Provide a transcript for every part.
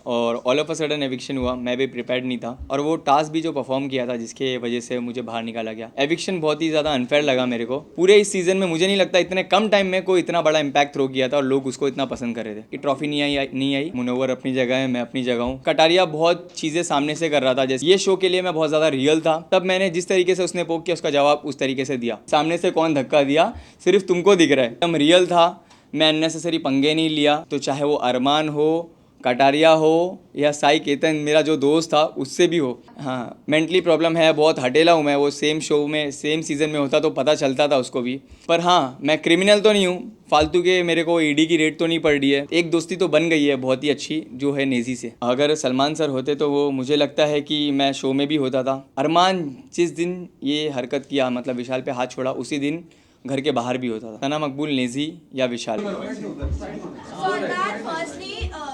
और all of a sudden eviction हुआ। मैं भी प्रिपेयर्ड नहीं था और वो टास्क भी जो परफॉर्म किया था जिसके वजह से मुझे बाहर निकाला गया। एविक्शन बहुत ही ज़्यादा अनफेयर लगा मेरे को। पूरे इस सीज़न में मुझे नहीं लगता इतने कम टाइम में कोई इतना बड़ा इम्पैक्ट थ्रो किया था और लोग उसको इतना पसंद कर रहे थे कि ट्रॉफी नहीं आई। मुनव्वर अपनी जगह है, मैं अपनी जगह हूँ। कटारिया बहुत चीज़ें सामने से कर रहा था, जैसे ये शो के लिए मैं बहुत ज़्यादा रियल था। तब मैंने जिस तरीके से उसने पोक किया उसका जवाब उस तरीके से दिया। सामने से कौन धक्का दिया सिर्फ तुमको दिख रहा है। एकदम रियल था, मैं अननेसेसरी पंगे नहीं लिया। तो चाहे वो अरमान हो, कटारिया हो या साई केतन मेरा जो दोस्त था उससे भी हो। हाँ, मेंटली प्रॉब्लम है, बहुत हटेला हूँ मैं। वो सेम शो में सेम सीज़न में होता तो पता चलता था उसको भी। पर हाँ, मैं क्रिमिनल तो नहीं हूँ, फालतू के मेरे को ईडी की रेड तो नहीं पड़ रही है। एक दोस्ती तो बन गई है बहुत ही अच्छी, जो है नेजी से। अगर सलमान सर होते तो वो मुझे लगता है कि मैं शो में भी होता था। अरमान जिस दिन ये हरकत किया, मतलब विशाल पे हाथ छोड़ा, उसी दिन घर के बाहर भी होता था। सना मकबूल, नेजी या विशाल।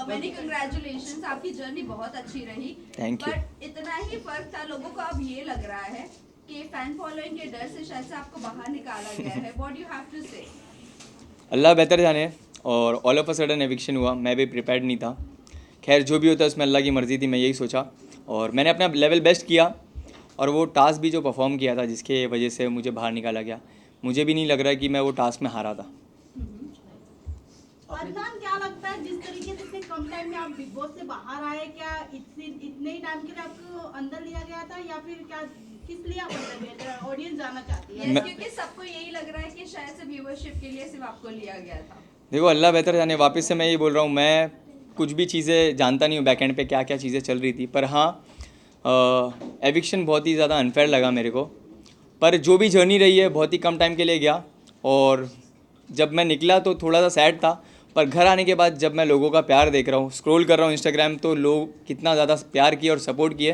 मेनी कंग्रेचुलेशंस, आपकी जर्नी बहुत अच्छी रही। Thank you. बट इतना ही फर्क था, लोगों को अब ये लग रहा है कि फैन फॉलोइंग के डर से शायद से आपको बाहर निकाला गया है। व्हाट यू हैव टू से? अल्लाह बेहतर जाने। और all of a sudden eviction हुआ, मैं भी प्रिपेयर्ड नहीं था। खैर जो भी होता है उसमें अल्लाह की मर्ज़ी थी, मैं यही सोचा और मैंने अपना लेवल बेस्ट किया। और वो टास्क भी जो परफॉर्म किया था जिसके वजह से मुझे बाहर निकाला गया, मुझे भी नहीं लग रहा है कि मैं वो टास्क में हारा था। अदनान, क्या लगता है जिस तरीके से इतने कम टाइम में आप बिग बॉस से बाहर आए, क्या इतने ही टाइम के लिए आपको अंदर लिया गया था या फिर क्या, किस लिए आप अंदर गए थे? ऑडियंस जानना चाहती है। क्योंकि सबको यही लग रहा है कि शायद से व्यूअरशिप के लिए सिर्फ आपको लिया गया था। देखो, अल्लाह बेहतर जाने। वापस से मैं ये बोल रहा हूँ, मैं कुछ भी चीज़ें जानता नहीं हूँ बैक एंड पे क्या क्या चीज़ें चल रही थी। पर हाँ, एविक्शन बहुत ही ज़्यादा अनफेयर लगा मेरे को। पर जो भी जर्नी रही है बहुत ही कम टाइम के लिए गया और जब मैं निकला तो थोड़ा सा सैड था। पर घर आने के बाद जब मैं लोगों का प्यार देख रहा हूँ, स्क्रॉल कर रहा हूँ इंस्टाग्राम, तो लोग कितना ज़्यादा प्यार किए और सपोर्ट किए।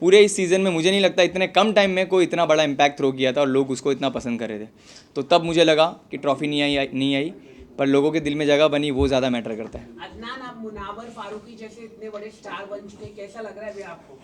पूरे इस सीज़न में मुझे नहीं लगता इतने कम टाइम में कोई इतना बड़ा इम्पैक्ट थ्रो किया था और लोग उसको इतना पसंद कर रहे थे। तो तब मुझे लगा कि ट्रॉफी नहीं आई, पर लोगों के दिल में जगह बनी, वो ज़्यादा मैटर करता है। अदनान, आप मुनावर फारूकी जैसे इतने बड़े स्टार बन चुके हैं, कैसा लग रहा है अभी आपको?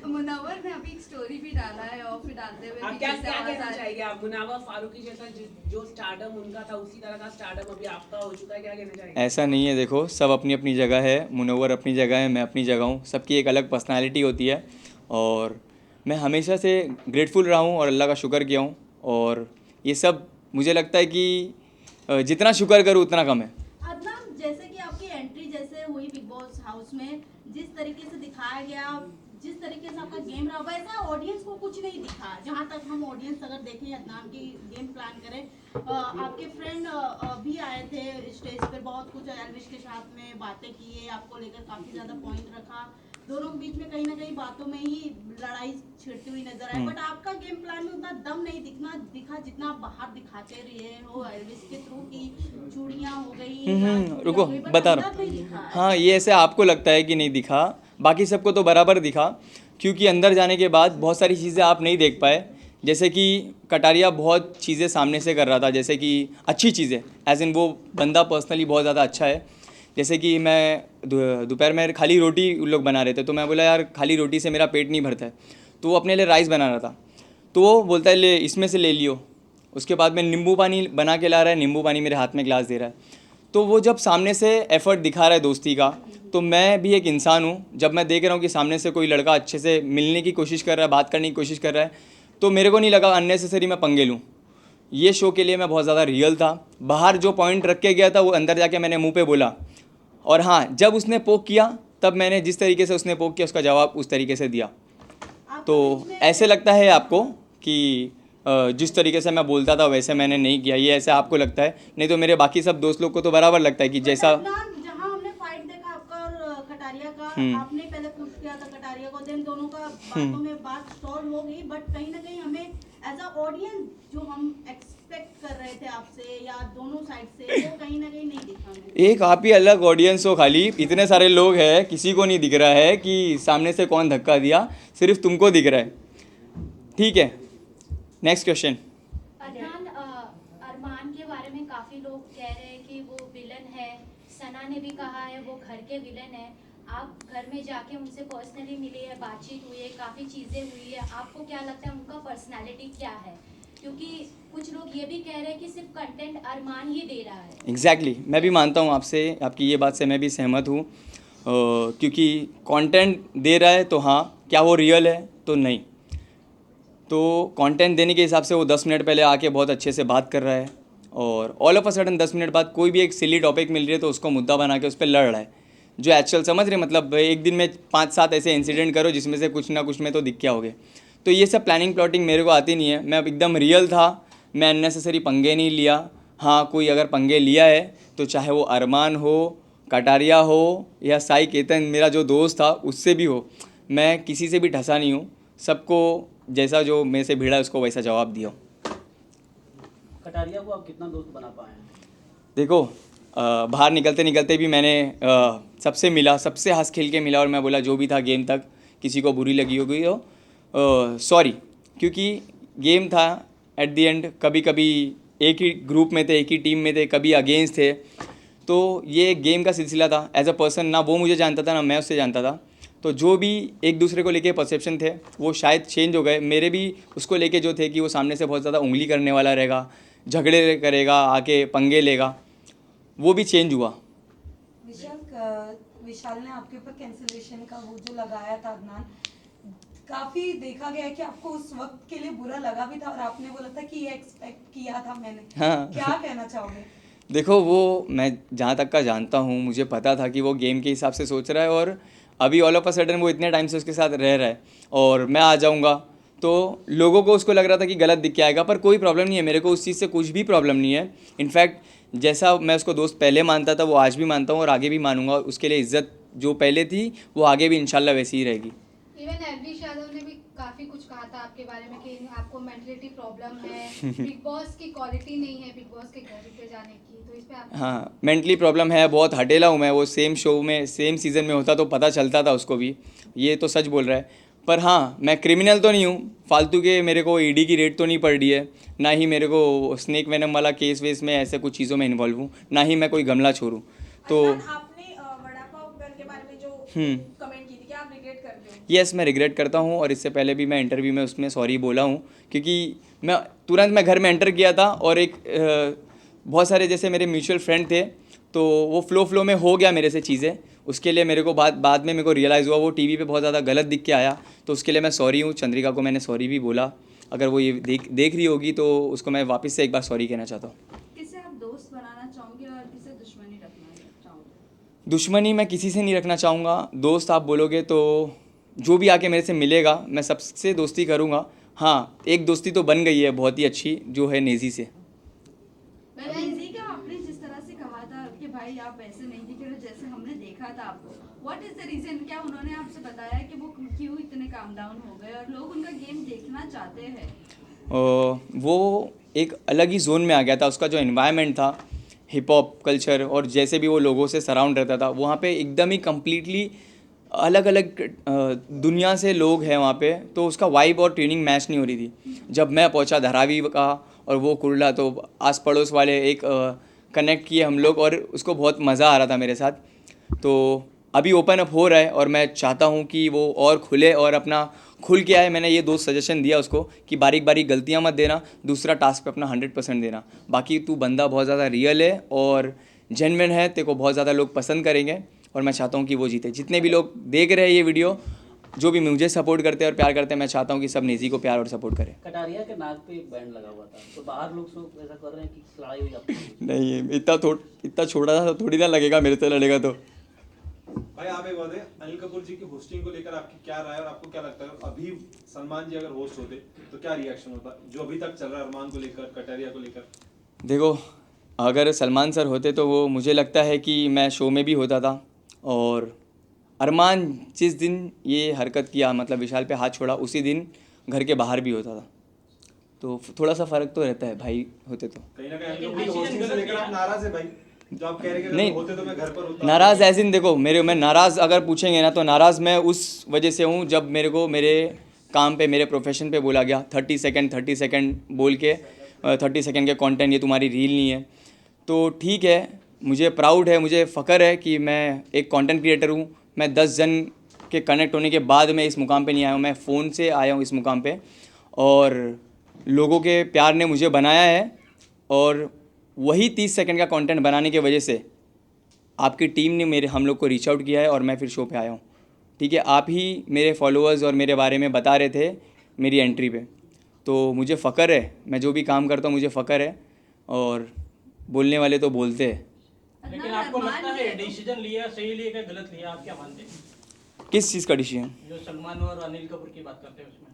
मुनव्वर ने अभी एक स्टोरी भी डाला है और फिर डालते हुए आप क्या कहना चाहिए? आप मुनावर फारूकी जैसा जो स्टारडम उनका था उसी तरह का स्टारडम अभी आपका हो चुका है, क्या कहना चाहिए? ऐसा नहीं है, देखो सब अपनी अपनी जगह है। मुनव्वर अपनी जगह है, मैं अपनी जगह हूँ। सबकी एक अलग पर्सनालिटी होती है और मैं हमेशा से ग्रेटफुल रहा हूँ और अल्लाह का शुक्र किया हूँ। और ये सब मुझे लगता है कि जितना शुक्र करूँ उतना कम है। अदनान, जैसे कि आपकी एंट्री जैसे हुई बिग बॉस हाउस में, जिस तरीके से दिखाया गया, जिस तरीके से आपका गेम रहा, वैसा ऑडियंस को कुछ नहीं दिखा। जहां तक हम ऑडियंस अगर देखें, अदनान की गेम प्लान करें, आपके फ्रेंड भी आए थे स्टेज पर, बहुत कुछ एल्विश के साथ में बातें किए, आपको लेकर काफी ज्यादा पॉइंट रखा। दोनों के बीच में कहीं ना कहीं बातों में ही लड़ाई छिड़ती हुई नजर आई। बट आपका गेम प्लान में उतना दम नहीं दिखा जितना आप बाहर दिखाते रहे हो एल्विश के थ्रू की चूड़ियां हो गई। रुको, बता रहा हूँ। हाँ, ये ऐसे आपको लगता है कि नहीं दिखा, बाकी सबको तो बराबर दिखा। क्योंकि अंदर जाने के बाद बहुत सारी चीज़ें आप नहीं देख पाए। जैसे कि कटारिया बहुत चीज़ें सामने से कर रहा था, जैसे कि अच्छी चीज़ें, एज इन वो बंदा पर्सनली बहुत ज़्यादा अच्छा है। जैसे कि मैं दोपहर में खाली रोटी उन लोग बना रहे थे, तो मैं बोला यार खाली रोटी से मेरा पेट नहीं भरता है। तो वो अपने लिए राइस बना रहा था, तो वो बोलता है ले इसमें से ले लियो। उसके बाद में नींबू पानी बना के ला रहा है, नींबू पानी मेरे हाथ में ग्लास दे रहा है। तो वो जब सामने से एफ़र्ट दिखा रहा है दोस्ती का, तो मैं भी एक इंसान हूँ। जब मैं देख रहा हूँ कि सामने से कोई लड़का अच्छे से मिलने की कोशिश कर रहा है, बात करने की कोशिश कर रहा है, तो मेरे को नहीं लगा अननेसेसरी मैं पंगे लूँ। ये शो के लिए मैं बहुत ज़्यादा रियल था। बाहर जो पॉइंट रख के गया था वो अंदर जाके मैंने मुंह पे बोला। और हाँ, जब उसने पोक किया तब मैंने जिस तरीके से उसने पोक किया उसका जवाब उस तरीके से दिया। तो ऐसे लगता है आपको कि जिस तरीके से मैं बोलता था वैसे मैंने नहीं किया, ये ऐसे आपको लगता है। नहीं तो मेरे बाकी सब दोस्त लोग को तो बराबर लगता है कि जैसा जहां हमने फाइट देखा आपका और कटारिया का, आपने पहले पुश किया था कटारिया को, देन दोनों का बातों में बात सॉल्व हो गई। बट कहीं ना कहीं हमें एज अ ऑडियंस जो हम एक्सपेक्ट कर रहे थे आपसे या दोनों साइड से, वो कहीं ना कहीं नहीं दिखा हमें। एक आप ही अलग ऑडियंस हो, खाली इतने सारे लोग हैं, किसी को नहीं दिख रहा है कि सामने से कौन धक्का दिया, सिर्फ तुमको दिख रहा है। ठीक है, नेक्स्ट क्वेश्चन। अदनान, अरमान के बारे में काफ़ी लोग कह रहे हैं कि वो विलन है। सना ने भी कहा है वो घर के विलन है। आप घर में जाके उनसे पर्सनली मिले हैं, बातचीत हुई है, काफ़ी चीज़ें हुई है, आपको क्या लगता है उनका पर्सनालिटी क्या है? क्योंकि कुछ लोग ये भी कह रहे हैं कि सिर्फ कंटेंट अरमान ही दे रहा है। एग्जैक्टली, मैं भी मानता हूँ आपसे, आपकी ये बात से मैं भी सहमत हूँ। क्योंकि कंटेंट दे रहा है तो हाँ, क्या वो रियल है तो नहीं। तो कंटेंट देने के हिसाब से वो 10 मिनट पहले आके बहुत अच्छे से बात कर रहा है और all of a sudden 10 minute बाद कोई भी एक सिली टॉपिक मिल रही है तो उसको मुद्दा बना के उस पर लड़ रहा है, जो एक्चुअल समझ रहे, मतलब एक दिन में 5-7 ऐसे इंसिडेंट करो जिसमें से कुछ ना कुछ में तो दिख क्या होगे। तो ये सब प्लानिंग प्लॉटिंग मेरे को आती नहीं है, मैं अब एकदम रियल था, मैं अननेसेसरी पंगे नहीं लिया। हाँ, कोई अगर पंगे लिया है तो चाहे वो अरमान हो, कटारिया हो या साई केतन मेरा जो दोस्त था उससे भी हो, मैं किसी से भी ठसा नहीं हूँ, सबको जैसा जो मेरे से भिड़ा उसको वैसा जवाब दिया। कटारिया को आप कितना दोस्त बना पाए हैं? देखो, बाहर निकलते निकलते भी मैंने सबसे मिला, सबसे हंस खेल के मिला और मैं बोला जो भी था गेम तक, किसी को बुरी लगी होगी तो सॉरी, क्योंकि गेम था। एट द एंड कभी कभी एक ही ग्रुप में थे, एक ही टीम में थे, कभी अगेंस्ट थे, तो ये गेम का सिलसिला था। एज अ पर्सन ना वो मुझे जानता था ना मैं उससे जानता था, तो जो भी एक दूसरे को लेके परसेप्शन थे वो शायद चेंज हो गए। मेरे भी उसको लेके जो थे कि वो सामने से बहुत ज़्यादा उंगली करने वाला रहेगा, झगड़े करेगा, आके पंगे लेगा, वो भी चेंज हुआ। विशाल ने आपके ऊपर कैंसिलेशन का वो जो लगाया था अदनान, काफी देखा गया है कि आपको उस वक्त के लिए बुरा लगा भी था और आपने बोला था कि ये एक्सपेक्ट किया था मैंने। हाँ। क्या कहना चाहोगे? देखो, वो मैं जहाँ तक का जानता हूँ, मुझे पता था कि वो गेम के हिसाब से सोच रहा है और अभी ऑल ऑफ अ सडन वो इतने टाइम से उसके साथ रह रहा है और मैं आ जाऊँगा तो लोगों को उसको लग रहा था कि गलत दिख के आएगा, पर कोई प्रॉब्लम नहीं है, मेरे को उस चीज़ से कुछ भी प्रॉब्लम नहीं है। इनफैक्ट जैसा मैं उसको दोस्त पहले मानता था वो आज भी मानता हूँ और आगे भी मानूंगा। उसके लिए इज्जत जो पहले थी वो आगे भी इंशाल्लाह वैसी ही रहेगी। इवन एलविश यादव ने भी काफी कुछ कहा था आपके बारे में कि आपको मेंटलिटी प्रॉब्लम है, बिग बॉस की क्वालिटी नहीं है बिग बॉस के घर पे जाने की, तो इस पे आप। हाँ, मेंटली प्रॉब्लम है, बहुत हटेला हूँ मैं। वो सेम शो में सेम सीज़न में होता तो पता चलता था उसको भी, ये तो सच बोल रहा है। पर हाँ, मैं क्रिमिनल तो नहीं हूँ, फालतू के मेरे को ईडी की रेड तो नहीं पड़ रही है, ना ही मेरे को स्नेक वेनम वाला केस वेस में ऐसे कुछ चीज़ों में इन्वॉल्व हूँ, ना ही मैं कोई गमला छोड़ूँ। तो आपने वड़ा पाव गर्ल के बारे में जो कमेंट की थी, क्या आप रिग्रेट करते हो? यस, मैं रिग्रेट करता हूँ और इससे पहले भी मैं इंटरव्यू में उसमें सॉरी बोला हूँ, क्योंकि मैं घर में एंटर किया था और एक बहुत सारे जैसे मेरे म्यूचुअल फ्रेंड थे, तो वो फ्लो में हो गया मेरे से चीज़ें। उसके लिए मेरे को बाद में मेरे को रियलाइज़ हुआ वो टीवी पे बहुत ज़्यादा गलत दिख के आया, तो उसके लिए मैं सॉरी हूँ। चंद्रिका को मैंने सॉरी भी बोला, अगर वो ये देख रही होगी तो उसको मैं वापस से एक बार सॉरी कहना चाहता हूँ। किसे आप दोस्त बनाना चाहोगे और किसे दुश्मनी रखना चाहोगे? दुश्मनी मैं किसी से नहीं रखना चाहूँगा। दोस्त आप बोलोगे तो जो भी आके मेरे से मिलेगा मैं सबसे दोस्ती करूँगा। हाँ, एक दोस्ती तो बन गई है बहुत ही अच्छी, जो है नेजी से। नेजी का आपने जिस तरह से कहा था कि भाई आप वैसे नहीं दिख रहे जैसे हमने देखा था आपको, व्हाट इज द रीजन? क्या उन्होंने आपसे बताया कि वो क्यों इतने काम डाउन हो गए और लोग उनका गेम देखना चाहते हैं? वो एक अलग ही जोन में आ गया था। उसका जो एनवायरनमेंट था, हिप हॉप कल्चर और जैसे भी वो लोगों से सराउंड रहता था, वहाँ पे एकदम ही कम्प्लीटली अलग अलग दुनिया से लोग हैं वहाँ पे, तो उसका वाइब और ट्यूनिंग मैच नहीं हो रही थी। जब मैं पहुँचा धारावी का और वो कुर्ला, तो आस पड़ोस वाले एक कनेक्ट किए हम लोग और उसको बहुत मज़ा आ रहा था मेरे साथ। तो अभी ओपन अप हो रहा है और मैं चाहता हूँ कि वो और खुले और अपना खुल के आए। मैंने ये दो सजेशन दिया उसको कि बारीक बारीक गलतियाँ मत देना, दूसरा टास्क पे अपना 100% देना। बाकी तू बंदा बहुत ज़्यादा रियल है और जेन्युइन है, तेरे को बहुत ज़्यादा लोग पसंद करेंगे और मैं चाहता हूँ कि वो जीते। जितने भी लोग देख रहे हैं ये वीडियो, जो भी मुझे सपोर्ट करते हैं और प्यार करते हैं, मैं चाहता हूँ कि सब नेजी को प्यार और सपोर्ट करें। कटारिया के नाक पे एक बैंड लगा हुआ था, तो बाहर लोग सब ऐसा कर रहे हैं कि लड़ाई हुई आपकी। नहीं, इतना छोटा सा थोड़ी ना लगेगा, मेरे से लड़ेगा तो। भाई आप एक बात है, अनिल कपूर जी की होस्टिंग को लेकर आपकी क्या राय है और आपको क्या लगता है अभी सलमान जी अगर होस्ट होते तो क्या रिएक्शन होता, जो अभी तक चल रहा है अरमान को लेकर, कटारिया को लेकर? देखो, अगर सलमान सर होते तो वो मुझे लगता है कि मैं शो में भी होता था, और अरमान जिस दिन ये हरकत किया, मतलब विशाल पे हाथ छोड़ा, उसी दिन घर के बाहर भी होता था। तो थोड़ा सा फ़र्क तो रहता है भाई होते तो। कहीं ना कहीं अनिल कपूर की होस्टिंग से लेकर आप नाराज है भाई, जो आप कह रहे हैं कि नहीं, अगर होते तो मैं घर पर होता। नाराज़ ऐसे ही देखो, मैं नाराज़ अगर पूछेंगे ना तो नाराज़ मैं उस वजह से हूँ जब मेरे को मेरे काम पे, मेरे प्रोफेशन पे बोला गया 30 सेकंड बोल के 30 सेकंड के कंटेंट, ये तुम्हारी रील नहीं है। तो ठीक है, मुझे प्राउड है, मुझे फ़ख्र है कि मैं एक कंटेंट क्रिएटर हूँ। मैं 10 जन के कनेक्ट होने के बाद मैं इस मुकाम पे नहीं आया हूँ, मैं फ़ोन से आया हूँ इस मुकाम पे, और लोगों के प्यार ने मुझे बनाया है। और वही 30 सेकंड का कंटेंट बनाने की वजह से आपकी टीम ने हम लोग को रीच आउट किया है और मैं फिर शो पे आया हूँ, ठीक है। आप ही मेरे फॉलोअर्स और मेरे बारे में बता रहे थे मेरी एंट्री पे, तो मुझे फ़ख्र है, मैं जो भी काम करता हूँ मुझे फ़ख्र है, और बोलने वाले तो बोलते हैं। लेकिन आपको लगता है डिसीजन लिया सही लिया कि गलत लिया, आप क्या मानते हैं? किस चीज़ का डिसीजन? जो सलमान और अनिल कपूर की बात करते हैं उसमें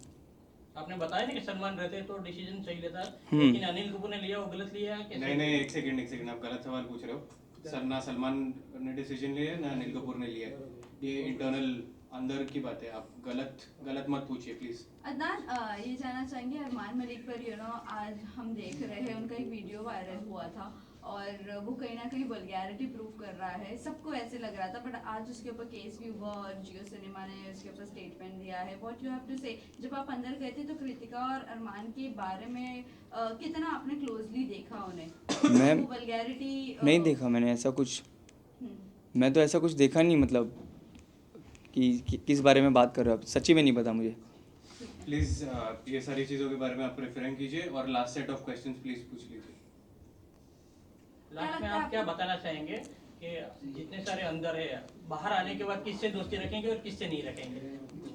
आपने बताया ना कि सलमान रहते तो डिसीजन सही लेता, लेकिन अनिल कपूर ने लिया वो गलत लिया है? नहीं, एक सेकंड, आप गलत सवाल पूछ रहे हो। सर, ना सलमान ने डिसीजन लिया ना अनिल कपूर ने लिया, ये इंटरनल अंदर की बात है, आप गलत मत पूछिए प्लीज। अदनान, ये जानना चाहेंगे अरमान मलिक पर आज हम देख रहे हैं उनका एक वीडियो वायरल हुआ था और वो कहीं ना कहीं वल्गैरिटी प्रूव कर रहा है, सबको ऐसे लग रहा था, बट आज उसके ऊपर केस भी हुआ और जियो सिनेमा ने उसके ऊपर स्टेटमेंट दिया है। व्हाट यू हैव टू से, जब आप अंदर गए थे तो कृतिका और अरमान के बारे में कितना आपने क्लोजली देखा उन्हें? मैं वल्गैरिटी नहीं देखा मैंने ऐसा कुछ, मैं तो ऐसा कुछ देखा नहीं, मतलब कि किस बारे में बात कर रहे हो आप, सच्ची में नहीं पता मुझे। प्लीज ये सारी चीज़ों के बारे में आप रेफरेंस कीजिए और last set of questions please पूछ लीजिए। लास्ट में आप क्या बताना चाहेंगे कि जितने सारे अंदर है बाहर आने के बाद किससे दोस्ती रखेंगे और किससे नहीं रखेंगे?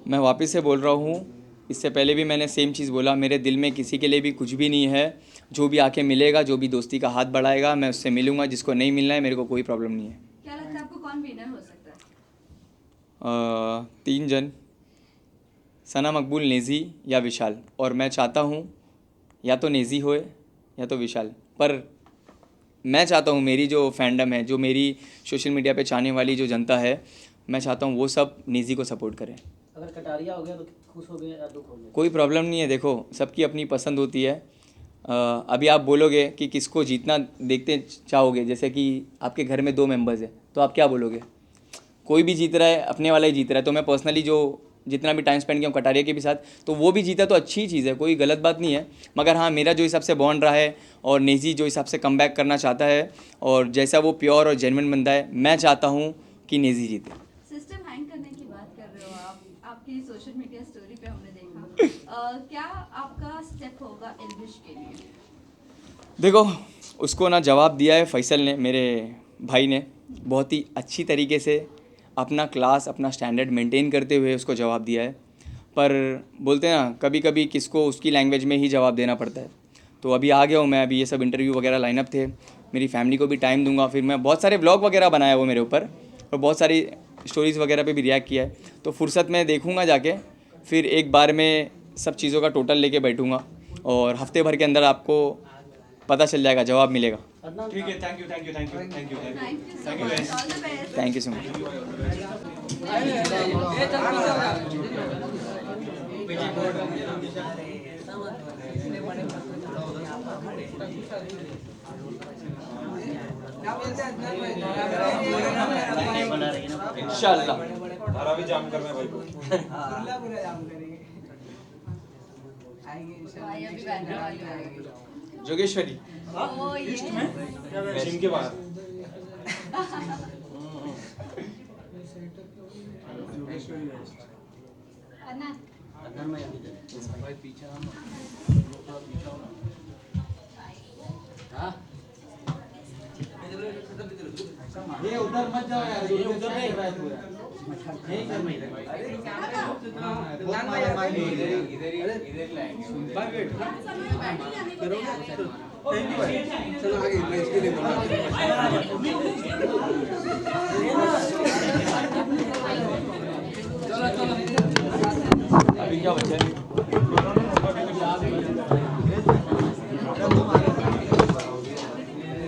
मैं वापस से बोल रहा हूँ, इससे पहले भी मैंने सेम चीज़ बोला, मेरे दिल में किसी के लिए भी कुछ भी नहीं है। जो भी आके मिलेगा, जो भी दोस्ती का हाथ बढ़ाएगा, मैं उससे मिलूंगा। जिसको नहीं मिलना है मेरे को कोई प्रॉब्लम नहीं है। क्या लगता है आपको कौन विनर हो सकता है? 3 जन, सना मकबूल, नेज़ी या विशाल, और मैं चाहता हूँ या तो नेज़ी होए या तो विशाल, पर मैं चाहता हूँ मेरी जो फैंडम है, जो मेरी सोशल मीडिया पे चाहने वाली जो जनता है, मैं चाहता हूँ वो सब नेज़ी को सपोर्ट करें। अगर कटारिया हो गया तो खुश हो गए या दुख हो गया? कोई प्रॉब्लम नहीं है, देखो सबकी अपनी पसंद होती है। अभी आप बोलोगे कि किसको जीतना देखते चाहोगे, जैसे कि आपके घर में 2 मेंबर्स हैं, तो आप क्या बोलोगे? कोई भी जीत रहा है, अपने वाला ही जीत रहा है। तो मैं पर्सनली जो जितना भी टाइम स्पेंड किया हूँ कटारिया के भी साथ, तो वो भी जीता तो अच्छी चीज़ है, कोई गलत बात नहीं है। मगर हाँ, मेरा जो हिसाब से बॉन्ड रहा है और नेज़ी जो हिसाब से कम बैक करना चाहता है और जैसा वो प्योर और जेन्युइन बंदा है, मैं चाहता हूँ कि नेज़ी जीते। सिस्टम हैंग करने की बात कर रहे हो आप, आपकी सोशल मीडिया स्टोरी पे हमने देखा। क्या आपका स्टेप होगा एल्विश के लिए? देखो, उसको ना जवाब दिया है फैसल ने, मेरे भाई ने, बहुत ही अच्छी तरीके से अपना क्लास, अपना स्टैंडर्ड मेंटेन करते हुए उसको जवाब दिया है। पर बोलते हैं ना, कभी कभी किसको उसकी लैंग्वेज में ही जवाब देना पड़ता है। तो अभी आ गया हूँ मैं, अभी ये सब इंटरव्यू वगैरह लाइनअप थे, मेरी फैमिली को भी टाइम दूंगा। फिर मैं बहुत सारे व्लॉग वगैरह बनाया वो मेरे ऊपर, और बहुत सारी स्टोरीज़ वगैरह पे भी रिएक्ट किया है। तो फुर्सत में देखूंगा जाके, फिर एक बार में सब चीज़ों का टोटल लेके बैठूंगा और हफ्ते भर के अंदर आपको पता चल जाएगा, जवाब मिलेगा। ठीक है, thank you. Thank you so much, all the best. Thank you so much. इंशाल्लाह हमारा भी जाम करना है भाई को। भाई अभी बैठने वाले हैं। जोगेश्वरी ओ ये जिम के बाहर अदनान, अंदर में अभी भाई पीछे हाँ, ये उधर मत जाओ यार, ये उधर नहीं रहा है पूरा, यहीं कर में इधर लाएंगे भाई, वेट चलो आगे, मैं इसके लिए अभी क्या बचा है?